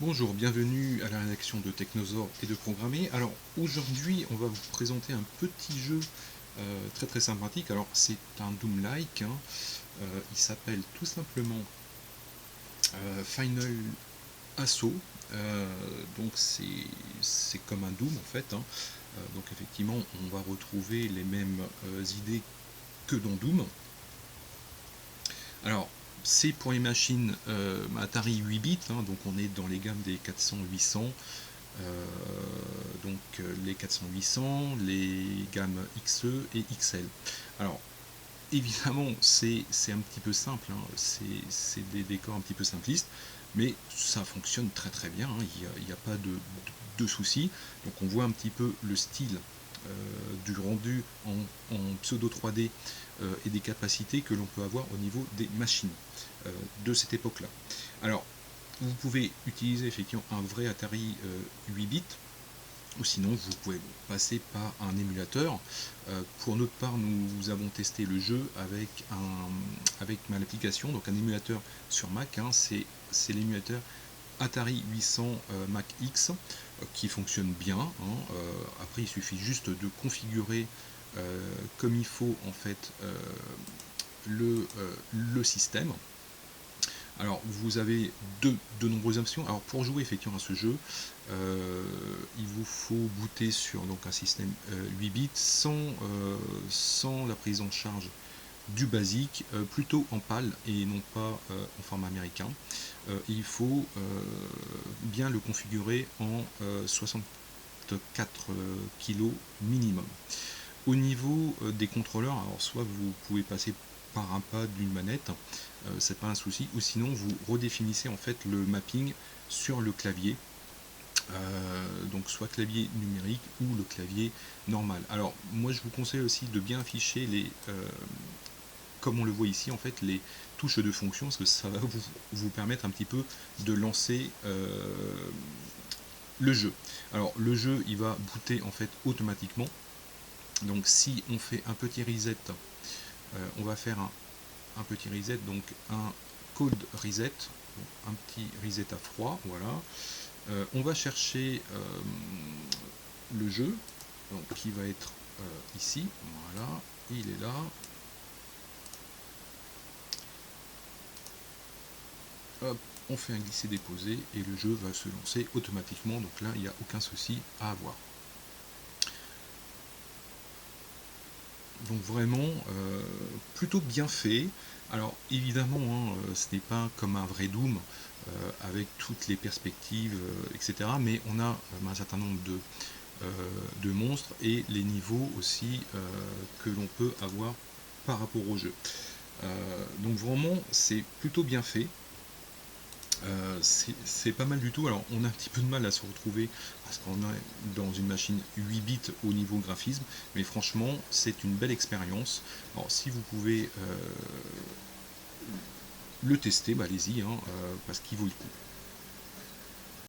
Bonjour, bienvenue à la rédaction de Technosaur et de Programmer. Alors aujourd'hui on va vous présenter un petit jeu très sympathique. Alors c'est un Doom-like, hein. Il s'appelle tout simplement Final Assault. Donc c'est comme un Doom en fait, hein. Donc effectivement on va retrouver les mêmes idées que dans Doom. Alors c'est pour les machines Atari 8 bits, hein, donc on est dans les gammes des 400-800. Donc les 400-800, les gammes XE et XL. Alors évidemment c'est un petit peu simple, hein, c'est des décors un petit peu simplistes, mais ça fonctionne très bien, hein, il n'y a pas de soucis. Donc on voit un petit peu le style du rendu en pseudo 3D et des capacités que l'on peut avoir au niveau des machines de cette époque-là. Alors vous pouvez utiliser effectivement un vrai Atari 8 bits, ou sinon vous pouvez passer par un émulateur. Pour notre part, nous avons testé le jeu avec l'application, donc un émulateur sur Mac, hein, c'est l'émulateur Atari 800 Mac X qui fonctionne bien, hein. Après il suffit juste de configurer comme il faut en fait le système. Alors vous avez de nombreuses options. Alors pour jouer effectivement à ce jeu, il vous faut booter sur donc un système 8 bits sans la prise en charge du basique, plutôt en PAL et non pas en format américain. Il faut bien le configurer en 64 kg minimum. Au niveau des contrôleurs, alors soit vous pouvez passer par un pad d'une manette, c'est pas un souci, ou sinon vous redéfinissez en fait le mapping sur le clavier, donc soit clavier numérique ou le clavier normal. Alors moi je vous conseille aussi de bien afficher comme on le voit ici en fait, les touches de fonction, parce que ça va vous permettre un petit peu de lancer le jeu. Alors le jeu il va booter en fait automatiquement. Donc si on fait un petit reset, on va faire un petit reset, donc un cold reset, un petit reset à froid, voilà. On va chercher le jeu, donc, qui va être ici, voilà, il est là. Hop, on fait un glisser-déposer et le jeu va se lancer automatiquement, donc là il n'y a aucun souci à avoir. Donc vraiment plutôt bien fait. Alors évidemment ce n'est pas comme un vrai Doom avec toutes les perspectives etc, mais on a un certain nombre de monstres et les niveaux aussi que l'on peut avoir par rapport au jeu. Donc vraiment c'est plutôt bien fait. C'est pas mal du tout. Alors on a un petit peu de mal à se retrouver parce qu'on est dans une machine 8 bits au niveau graphisme, mais franchement c'est une belle expérience. Alors si vous pouvez le tester, bah, allez-y, hein, parce qu'il vaut le coup.